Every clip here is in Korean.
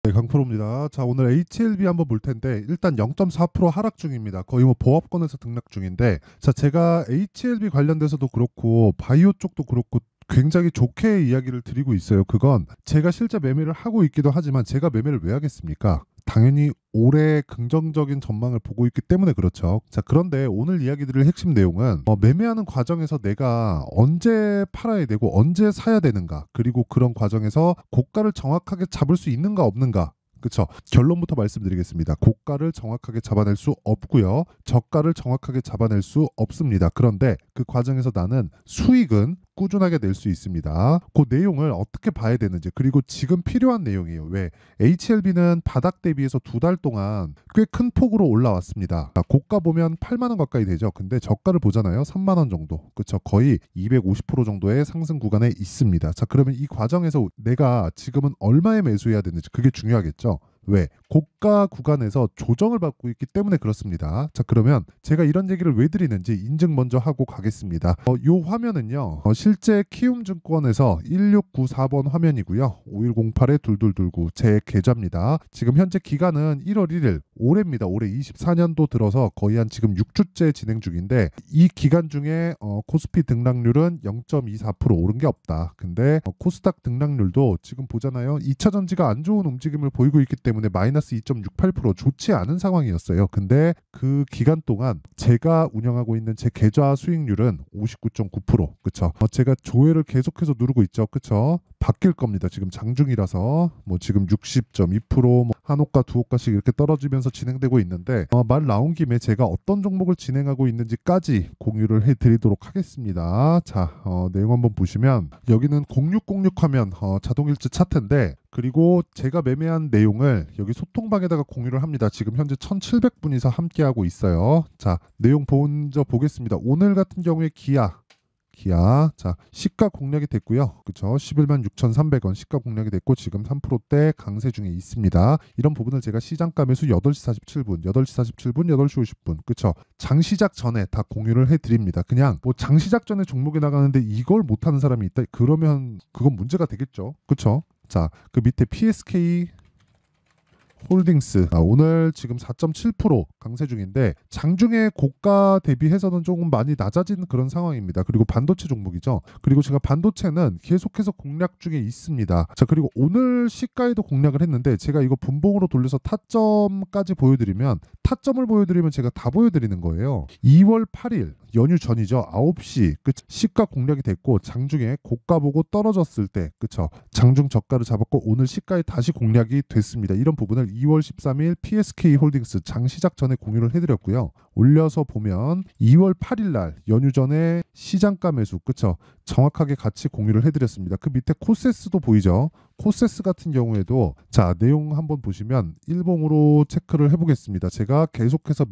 네, 강프로입니다. 자, 오늘 HLB 한번 볼 텐데 일단 0.4% 하락 중입니다. 거의 뭐 보합권에서 등락 중인데, 자, 제가 HLB 관련돼서도 그렇고 바이오 쪽도 그렇고 굉장히 좋게 이야기를 드리고 있어요. 그건 제가 실제 매매를 하고 있기도 하지만 제가 매매를 왜 하겠습니까? 당연히 올해 긍정적인 전망을 보고 있기 때문에 그렇죠. 자, 그런데 오늘 이야기 드릴 핵심 내용은 매매하는 과정에서 내가 언제 팔아야 되고 언제 사야 되는가, 그리고 그런 과정에서 고가를 정확하게 잡을 수 있는가 없는가. 그쵸. 결론부터 말씀드리겠습니다. 고가를 정확하게 잡아낼 수 없고요. 저가를 정확하게 잡아낼 수 없습니다. 그런데 그 과정에서 나는 수익은 꾸준하게 낼 수 있습니다. 그 내용을 어떻게 봐야 되는지, 그리고 지금 필요한 내용이에요. 왜? HLB는 바닥 대비해서 2달 동안 꽤 큰 폭으로 올라왔습니다. 고가 보면 8만 원 가까이 되죠. 근데 저가를 보잖아요. 3만 원 정도. 그쵸. 거의 250% 정도의 상승 구간에 있습니다. 자, 그러면 이 과정에서 내가 지금은 얼마에 매수해야 되는지, 그게 중요하겠죠. 왜? 고가 구간에서 조정을 받고 있기 때문에 그렇습니다. 자, 그러면 제가 이런 얘기를 왜 드리는지 인증 먼저 하고 가겠습니다. 요 화면은요, 실제 키움증권에서 1694번 화면이고요. 5108-2229 제 계좌입니다. 지금 현재 기간은 1월 1일, 올해입니다. 올해 24년도 들어서 거의 한 지금 6주째 진행 중인데, 이 기간 중에 코스피 등락률은 0.24% 오른 게 없다. 근데 코스닥 등락률도 지금 보잖아요. 2차 전지가 안 좋은 움직임을 보이고 있기 때문에 마이너스 2.68% 좋지 않은 상황이었어요. 근데 그 기간 동안 제가 운영하고 있는 제 계좌 수익률은 59.9%. 그쵸? 제가 조회를 계속해서 누르고 있죠. 그쵸? 바뀔 겁니다. 지금 장중이라서 뭐 지금 60.2%, 뭐 한 호가 두 호가씩 이렇게 떨어지면서 진행되고 있는데, 말 나온 김에 제가 어떤 종목을 진행하고 있는지까지 공유를 해드리도록 하겠습니다. 자, 내용 한번 보시면 여기는 0606 하면 자동일지 차트인데, 그리고 제가 매매한 내용을 여기 소통방에다가 공유를 합니다. 지금 현재 1700분이서 함께하고 있어요. 자, 내용 먼저 보겠습니다. 오늘 같은 경우에 기아. 자, 시가 공략이 됐고요. 그쵸? 11만 6,300원 시가 공략이 됐고 지금 3%대 강세 중에 있습니다. 이런 부분을 제가 시장가 매수 8시 47분, 8시 47분, 8시 50분. 그쵸? 장시작 전에 다 공유를 해드립니다. 그냥 뭐 장시작 전에 종목이 나가는데 이걸 못하는 사람이 있다? 그러면 그건 문제가 되겠죠. 그쵸? 자, 그 밑에 PSK 홀딩스, 오늘 지금 4.7% 강세 중인데 장중에 고가 대비해서는 조금 많이 낮아진 그런 상황입니다. 그리고 반도체 종목이죠. 그리고 제가 반도체는 계속해서 공략 중에 있습니다. 자, 그리고 오늘 시가에도 공략을 했는데 제가 이거 분봉으로 돌려서 타점까지 보여드리면 제가 다 보여드리는 거예요. 2월 8일 연휴 전이죠. 9시 시가 공략이 됐고 장중에 고가 보고 떨어졌을 때, 그쵸? 장중 저가를 잡았고 오늘 시가에 다시 공략이 됐습니다. 이런 부분을 2월 13일 PSK 홀딩스 장 시작 전에 공유를 해드렸고요. 올려서 보면 2월 8일 날 연휴 전에 시장가 매수, 그쵸? 정확하게 같이 공유를 해드렸습니다. 그 밑에 코세스도 보이죠? 코세스 같은 경우에도, 자, 내용 한번 보시면 일봉으로 체크를 해보겠습니다. 제가 계속해서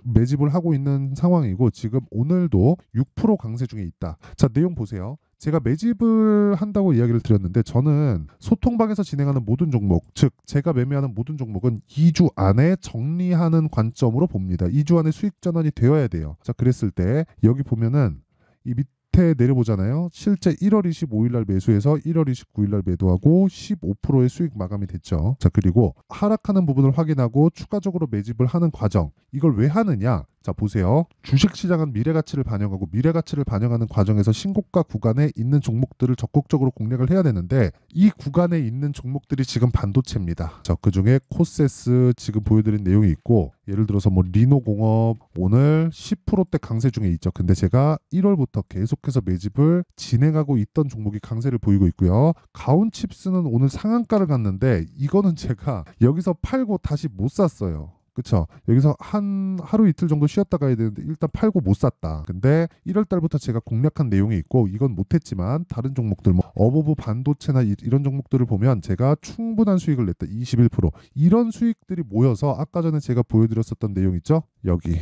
매집을 하고 있는 상황이고 지금 오늘도 6% 강세 중에 있다. 자, 내용 보세요. 제가 매집을 한다고 이야기를 드렸는데 저는 소통방에서 진행하는 모든 종목, 즉 제가 매매하는 모든 종목은 2주 안에 정리하는 관점으로 봅니다. 2주 안에 수익 전환이 되어야 돼요. 자, 그랬을 때 여기 보면은 이 밑에 내려보잖아요. 실제 1월 25일 날 매수해서 1월 29일 날 매도하고 15%의 수익 마감이 됐죠. 자, 그리고 하락하는 부분을 확인하고 추가적으로 매집을 하는 과정. 이걸 왜 하느냐? 자, 보세요. 주식시장은 미래가치를 반영하고 미래가치를 반영하는 과정에서 신고가 구간에 있는 종목들을 적극적으로 공략을 해야 되는데 이 구간에 있는 종목들이 지금 반도체입니다. 자, 그중에 코세스 지금 보여드린 내용이 있고, 예를 들어서 뭐 리노공업 오늘 10%대 강세 중에 있죠. 근데 제가 1월부터 계속해서 매집을 진행하고 있던 종목이 강세를 보이고 있고요. 가온칩스는 오늘 상한가를 갔는데 이거는 제가 여기서 팔고 다시 못 샀어요. 그쵸? 여기서 한 하루 이틀 정도 쉬었다 가야 되는데 일단 팔고 못 샀다. 근데 1월 달부터 제가 공략한 내용이 있고 이건 못했지만 다른 종목들 뭐 어버브 반도체나 이런 종목들을 보면 제가 충분한 수익을 냈다. 21%. 이런 수익들이 모여서 아까 전에 제가 보여드렸었던 내용 있죠? 여기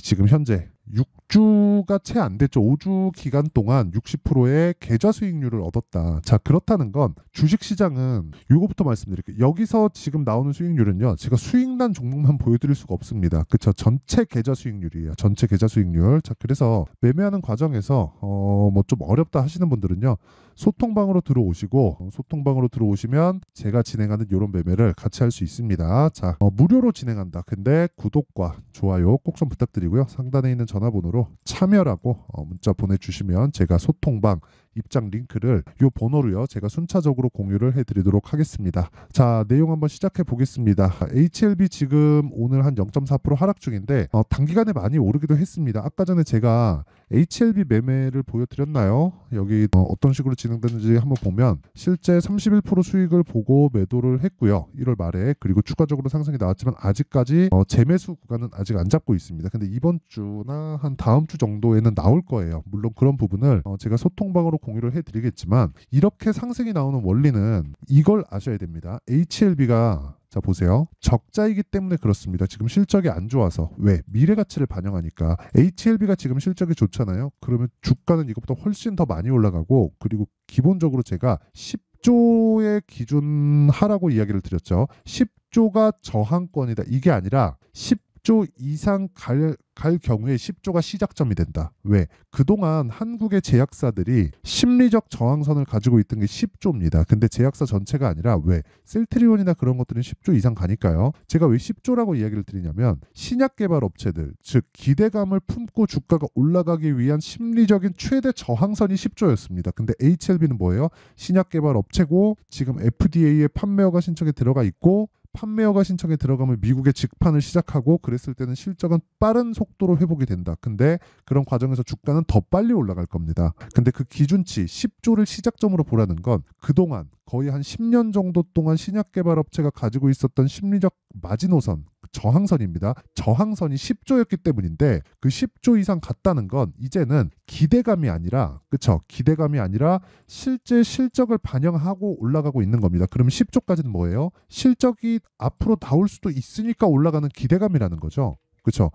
지금 현재 6주가 채 안 됐죠. 5주 기간 동안 60%의 계좌 수익률을 얻었다. 자, 그렇다는 건 주식시장은 요거부터 말씀드릴게요. 여기서 지금 나오는 수익률은요, 제가 수익난 종목만 보여드릴 수가 없습니다. 그쵸? 전체 계좌 수익률이에요. 전체 계좌 수익률. 자, 그래서 매매하는 과정에서 뭐 좀 어렵다 하시는 분들은요, 소통방으로 들어오시고 소통방으로 들어오시면 제가 진행하는 이런 매매를 같이 할 수 있습니다. 자, 무료로 진행한다. 근데 구독과 좋아요 꼭 좀 부탁드리고요. 상단에 있는 전화번호로 참여라고 문자 보내주시면 제가 소통방 입장 링크를 이 번호로요 제가 순차적으로 공유를 해드리도록 하겠습니다. 자, 내용 한번 시작해 보겠습니다. HLB 지금 오늘 한 0.4% 하락 중인데 단기간에 많이 오르기도 했습니다. 아까 전에 제가 HLB 매매를 보여드렸나요? 여기 어떤 식으로 진행되는지 한번 보면 실제 31% 수익을 보고 매도를 했고요. 1월 말에. 그리고 추가적으로 상승이 나왔지만 아직까지 재매수 구간은 아직 안 잡고 있습니다. 근데 이번 주나 한 다음 주 정도에는 나올 거예요. 물론 그런 부분을 제가 소통방으로 공유를 해드리겠지만 이렇게 상승이 나오는 원리는 이걸 아셔야 됩니다. HLB가 자 보세요. 적자이기 때문에 그렇습니다. 지금 실적이 안 좋아서. 왜? 미래 가치를 반영하니까. HLB가 지금 실적이 좋잖아요. 그러면 주가는 이것보다 훨씬 더 많이 올라가고 그리고 기본적으로 제가 10조의 기준하라고 이야기를 드렸죠. 10조가 저항권이다. 이게 아니라 10조 이상 갈 경우에 10조가 시작점이 된다. 왜? 그동안 한국의 제약사들이 심리적 저항선을 가지고 있던 게 10조입니다. 근데 제약사 전체가 아니라 왜? 셀트리온이나 그런 것들은 10조 이상 가니까요. 제가 왜 10조라고 이야기를 드리냐면 신약 개발 업체들, 즉 기대감을 품고 주가가 올라가기 위한 심리적인 최대 저항선이 10조였습니다. 근데 HLB는 뭐예요? 신약 개발 업체고 지금 FDA에 판매 허가 신청에 들어가 있고 판매 허가 신청에 들어가면 미국의 직판을 시작하고 그랬을 때는 실적은 빠른 속도로 회복이 된다. 근데 그런 과정에서 주가는 더 빨리 올라갈 겁니다. 근데 그 기준치 10조를 시작점으로 보라는 건 그동안 거의 한 10년 정도 동안 신약 개발 업체가 가지고 있었던 심리적 마지노선, 저항선입니다. 저항선이 10조였기 때문인데 그 10조 이상 갔다는 건 이제는 기대감이 아니라 그쵸? 기대감이 아니라 실제 실적을 반영하고 올라가고 있는 겁니다. 그러면 10조까지는 뭐예요? 실적이 앞으로 나올 수도 있으니까 올라가는 기대감이라는 거죠. 그쵸?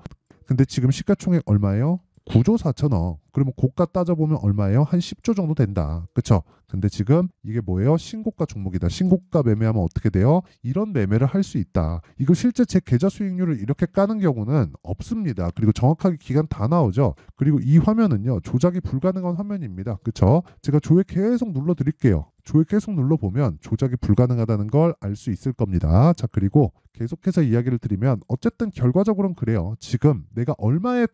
근데 지금 시가총액 얼마예요? 9조 4천억. 그러면 고가 따져보면 얼마예요? 한 10조 정도 된다. 그쵸? 근데 지금 이게 뭐예요? 신고가 종목이다. 신고가 매매하면 어떻게 돼요? 이런 매매를 할 수 있다. 이거 실제 제 계좌 수익률을 이렇게 까는 경우는 없습니다. 그리고 정확하게 기간 다 나오죠. 그리고 이 화면은요. 조작이 불가능한 화면입니다. 그쵸? 제가 조회 계속 눌러드릴게요. 조회 계속 눌러보면 조작이 불가능하다는 걸 알 수 있을 겁니다. 자, 그리고 계속해서 이야기를 드리면 어쨌든 결과적으로는 그래요. 지금 내가 얼마에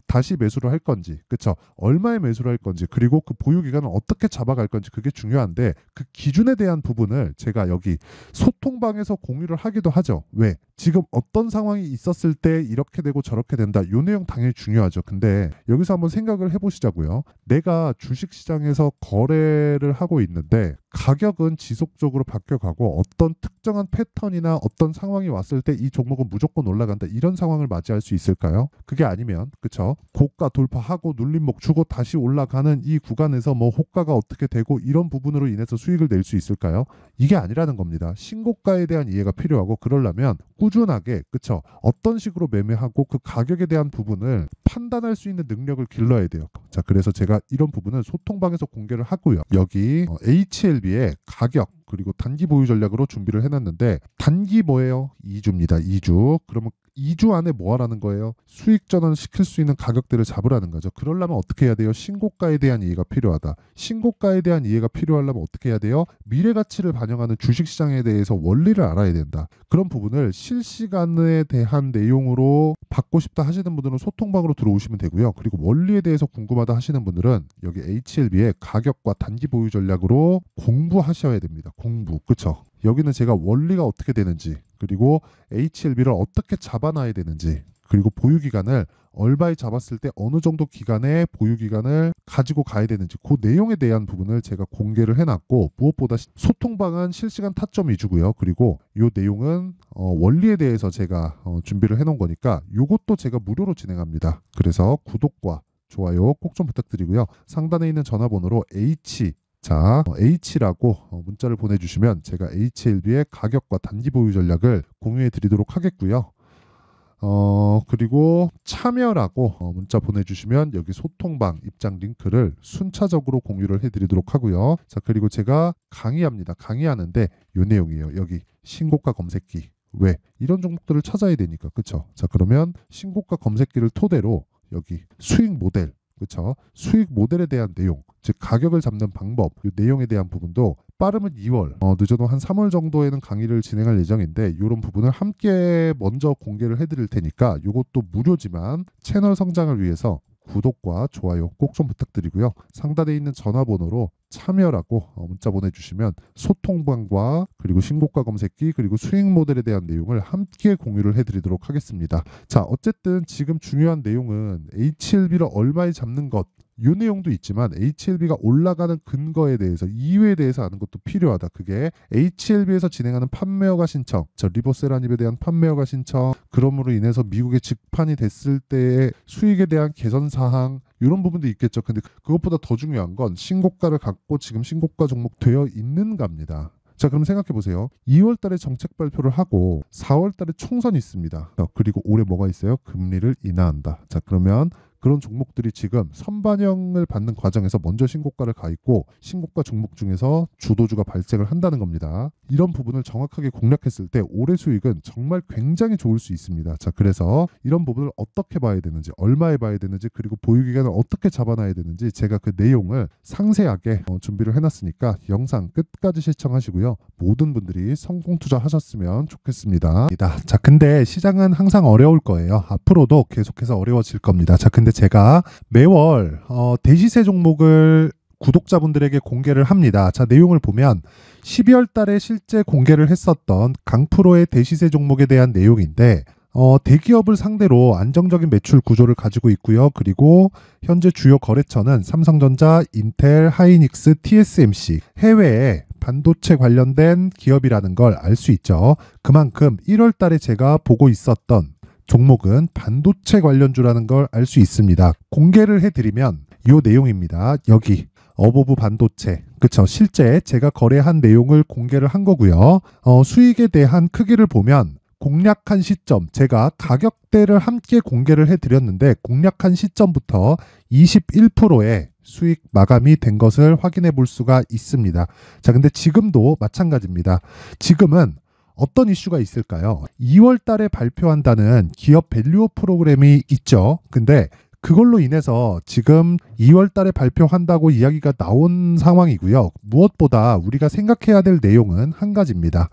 다시 매수를 할 건지, 그쵸? 얼마에 매수를 할 건지, 그리고 그 보유 기간을 어떻게 잡아갈 건지 그게 중요한데 그 기준에 대한 부분을 제가 여기 소통방에서 공유를 하기도 하죠. 왜? 지금 어떤 상황이 있었을 때 이렇게 되고 저렇게 된다. 요 내용 당연히 중요하죠. 근데 여기서 한번 생각을 해보시자고요. 내가 주식시장에서 거래를 하고 있는데 가격은 지속적으로 바뀌어가고 어떤 특정한 패턴이나 어떤 상황이 왔을 때 이 종목은 무조건 올라간다. 이런 상황을 맞이할 수 있을까요? 그게 아니면 그쵸? 고가 돌파하고 눌림목 주고 다시 올라가는 이 구간에서 뭐 호가가 어떻게 되고 이런 부분으로 인해서 수익을 낼 수 있을까요? 이게 아니라는 겁니다. 신고가에 대한 이해가 필요하고 그러려면 꾸준하게 그쵸? 어떤 식으로 매매하고 그 가격에 대한 부분을 판단할 수 있는 능력을 길러야 돼요. 자, 그래서 제가 이런 부분은 소통방에서 공개를 하고요. 여기 HLB의 가격 그리고 단기 보유 전략으로 준비를 해놨는데 단기 뭐예요? 2주입니다. 2주. 그러면 2주 안에 뭐 하라는 거예요? 수익 전환 시킬 수 있는 가격대를 잡으라는 거죠. 그러려면 어떻게 해야 돼요? 신고가에 대한 이해가 필요하다. 신고가에 대한 이해가 필요하려면 어떻게 해야 돼요? 미래 가치를 반영하는 주식시장에 대해서 원리를 알아야 된다. 그런 부분을 실시간에 대한 내용으로 받고 싶다 하시는 분들은 소통방으로 들어오시면 되고요. 그리고 원리에 대해서 궁금하다 하시는 분들은 여기 HLB의 가격과 단기 보유 전략으로 공부하셔야 됩니다. 공부. 그쵸? 여기는 제가 원리가 어떻게 되는지 그리고 HLB를 어떻게 잡아놔야 되는지 그리고 보유기간을 얼바에 잡았을 때 어느 정도 기간의 보유기간을 가지고 가야 되는지 그 내용에 대한 부분을 제가 공개를 해놨고 무엇보다 소통방은 실시간 타점 위주고요. 그리고 이 내용은 원리에 대해서 제가 준비를 해놓은 거니까 이것도 제가 무료로 진행합니다. 그래서 구독과 좋아요 꼭 좀 부탁드리고요. 상단에 있는 전화번호로 H라고 문자를 보내주시면 제가 HLB의 가격과 단기 보유 전략을 공유해 드리도록 하겠고요. 그리고 참여라고 문자 보내주시면 여기 소통방 입장 링크를 순차적으로 공유를 해드리도록 하고요. 자, 그리고 제가 강의합니다. 강의하는데 요 내용이에요. 여기 신고가 검색기. 왜? 이런 종목들을 찾아야 되니까. 그쵸? 자, 그러면 신고가 검색기를 토대로 여기 수익 모델 그쵸? 수익 모델에 대한 내용, 즉 가격을 잡는 방법, 이 내용에 대한 부분도 빠르면 2월, 늦어도 한 3월 정도에는 강의를 진행할 예정인데 이런 부분을 함께 먼저 공개를 해드릴 테니까 이것도 무료지만 채널 성장을 위해서 구독과 좋아요 꼭 좀 부탁드리고요. 상단에 있는 전화번호로 참여라고 문자 보내주시면 소통방과 그리고 신고가 검색기 그리고 수익 모델에 대한 내용을 함께 공유를 해드리도록 하겠습니다. 자, 어쨌든 지금 중요한 내용은 HLB를 얼마에 잡는 것, 이 내용도 있지만 HLB가 올라가는 근거에 대해서 이유에 대해서 아는 것도 필요하다. 그게 HLB에서 진행하는 판매허가 신청, 리보세라닙에 대한 판매허가 신청, 그럼으로 인해서 미국에 직판이 됐을 때의 수익에 대한 개선 사항, 이런 부분도 있겠죠. 근데 그것보다 더 중요한 건 신고가를 갖고 지금 신고가 종목 되어 있는가입니다. 자, 그럼 생각해 보세요. 2월 달에 정책 발표를 하고 4월 달에 총선이 있습니다. 그리고 올해 뭐가 있어요? 금리를 인하한다. 자, 그러면 그런 종목들이 지금 선반영을 받는 과정에서 먼저 신고가를 가 있고 신고가 종목 중에서 주도주가 발생을 한다는 겁니다. 이런 부분을 정확하게 공략했을 때 올해 수익은 정말 굉장히 좋을 수 있습니다. 자, 그래서 이런 부분을 어떻게 봐야 되는지, 얼마에 봐야 되는지, 그리고 보유기간을 어떻게 잡아놔야 되는지 제가 그 내용을 상세하게 준비를 해놨으니까 영상 끝까지 시청하시고요. 모든 분들이 성공 투자하셨으면 좋겠습니다. 자, 근데 시장은 항상 어려울 거예요. 앞으로도 계속해서 어려워질 겁니다. 자, 근데 제가 매월 대시세 종목을 구독자분들에게 공개를 합니다. 자, 내용을 보면 12월 달에 실제 공개를 했었던 강프로의 대시세 종목에 대한 내용인데 대기업을 상대로 안정적인 매출 구조를 가지고 있고요. 그리고 현재 주요 거래처는 삼성전자, 인텔, 하이닉스, TSMC, 해외에 반도체 관련된 기업이라는 걸 알 수 있죠. 그만큼 1월 달에 제가 보고 있었던 종목은 반도체 관련주라는 걸 알 수 있습니다. 공개를 해드리면 이 내용입니다. 여기 어보브 반도체, 그쵸? 실제 제가 거래한 내용을 공개를 한 거고요. 수익에 대한 크기를 보면 공략한 시점, 제가 가격대를 함께 공개를 해드렸는데 공략한 시점부터 21%의 수익 마감이 된 것을 확인해 볼 수가 있습니다. 자, 근데 지금도 마찬가지입니다. 지금은 어떤 이슈가 있을까요? 2월 달에 발표한다는 기업 밸류업 프로그램이 있죠. 근데 그걸로 인해서 지금 2월 달에 발표한다고 이야기가 나온 상황이고요. 무엇보다 우리가 생각해야 될 내용은 한 가지입니다.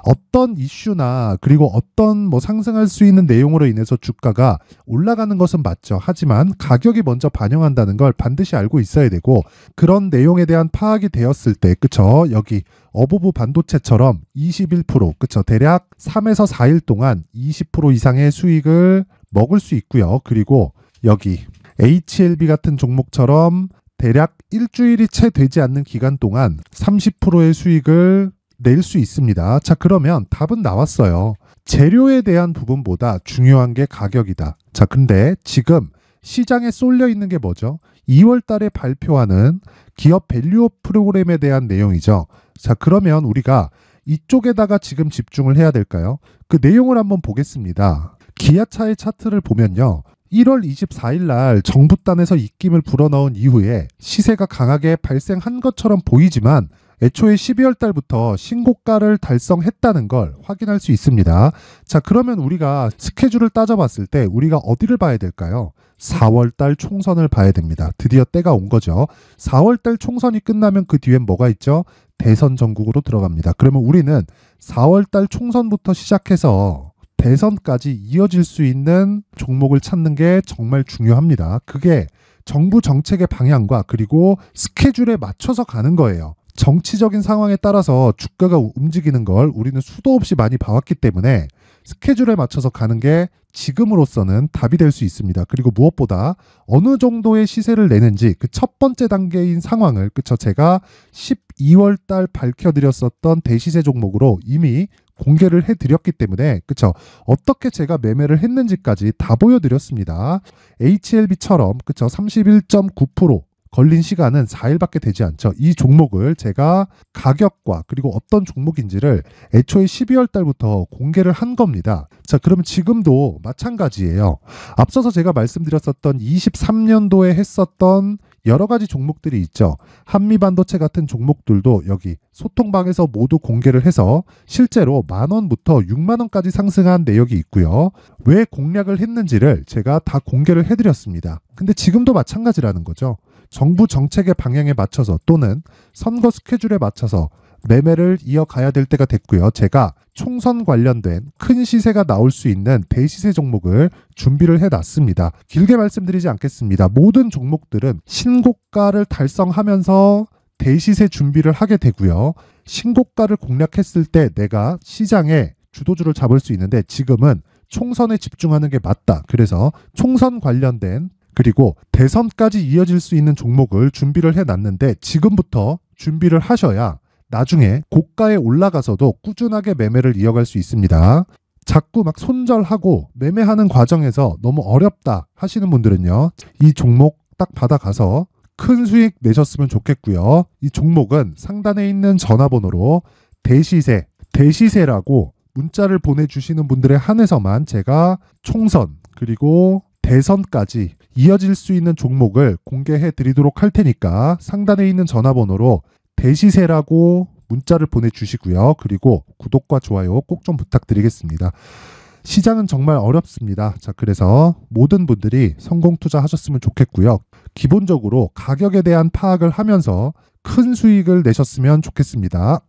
어떤 이슈나 그리고 어떤 상승할 수 있는 내용으로 인해서 주가가 올라가는 것은 맞죠. 하지만 가격이 먼저 반영한다는 걸 반드시 알고 있어야 되고 그런 내용에 대한 파악이 되었을 때, 그쵸? 여기 어보브 반도체처럼 21%, 그쵸? 대략 3에서 4일 동안 20% 이상의 수익을 먹을 수 있고요. 그리고 여기 HLB 같은 종목처럼 대략 일주일이 채 되지 않는 기간 동안 30%의 수익을 낼 수 있습니다. 자, 그러면 답은 나왔어요. 재료에 대한 부분보다 중요한 게 가격이다. 자, 근데 지금 시장에 쏠려 있는 게 뭐죠? 2월 달에 발표하는 기업 밸류업 프로그램에 대한 내용이죠. 자, 그러면 우리가 이쪽에다가 지금 집중을 해야 될까요? 그 내용을 한번 보겠습니다. 기아차의 차트를 보면요. 1월 24일 날 정부단에서 입김을 불어넣은 이후에 시세가 강하게 발생한 것처럼 보이지만 애초에 12월 달부터 신고가를 달성했다는 걸 확인할 수 있습니다. 자, 그러면 우리가 스케줄을 따져봤을 때 우리가 어디를 봐야 될까요? 4월 달 총선을 봐야 됩니다. 드디어 때가 온 거죠. 4월 달 총선이 끝나면 그 뒤엔 뭐가 있죠? 대선 전국으로 들어갑니다. 그러면 우리는 4월 달 총선부터 시작해서 대선까지 이어질 수 있는 종목을 찾는 게 정말 중요합니다. 그게 정부 정책의 방향과 그리고 스케줄에 맞춰서 가는 거예요. 정치적인 상황에 따라서 주가가 움직이는 걸 우리는 수도 없이 많이 봐왔기 때문에 스케줄에 맞춰서 가는 게 지금으로서는 답이 될 수 있습니다. 그리고 무엇보다 어느 정도의 시세를 내는지 그 첫 번째 단계인 상황을, 그쵸? 제가 12월 달 밝혀드렸었던 대시세 종목으로 이미 공개를 해드렸기 때문에, 그쵸? 어떻게 제가 매매를 했는지까지 다 보여드렸습니다. HLB처럼, 그쵸? 31.9% 걸린 시간은 4일밖에 되지 않죠. 이 종목을 제가 가격과 그리고 어떤 종목인지를 애초에 12월 달부터 공개를 한 겁니다. 자, 그러면 지금도 마찬가지예요. 앞서서 제가 말씀드렸었던 23년도에 했었던 여러 가지 종목들이 있죠. 한미반도체 같은 종목들도 여기 소통방에서 모두 공개를 해서 실제로 10,000원부터 60,000원까지 상승한 내역이 있고요. 왜 공략을 했는지를 제가 다 공개를 해드렸습니다. 근데 지금도 마찬가지라는 거죠. 정부 정책의 방향에 맞춰서 또는 선거 스케줄에 맞춰서 매매를 이어가야 될 때가 됐고요. 제가 총선 관련된 큰 시세가 나올 수 있는 대시세 종목을 준비를 해놨습니다. 길게 말씀드리지 않겠습니다. 모든 종목들은 신고가를 달성하면서 대시세 준비를 하게 되고요. 신고가를 공략했을 때 내가 시장에 주도주를 잡을 수 있는데 지금은 총선에 집중하는 게 맞다. 그래서 총선 관련된 그리고 대선까지 이어질 수 있는 종목을 준비를 해놨는데 지금부터 준비를 하셔야 나중에 고가에 올라가서도 꾸준하게 매매를 이어갈 수 있습니다. 자꾸 막 손절하고 매매하는 과정에서 너무 어렵다 하시는 분들은요. 이 종목 딱 받아가서 큰 수익 내셨으면 좋겠고요. 이 종목은 상단에 있는 전화번호로 대시세라고 문자를 보내주시는 분들에 한해서만 제가 총선 그리고 대선까지 이어질 수 있는 종목을 공개해 드리도록 할 테니까 상단에 있는 전화번호로 대시세라고 문자를 보내주시고요. 그리고 구독과 좋아요 꼭 좀 부탁드리겠습니다. 시장은 정말 어렵습니다. 자, 그래서 모든 분들이 성공 투자하셨으면 좋겠고요. 기본적으로 가격에 대한 파악을 하면서 큰 수익을 내셨으면 좋겠습니다.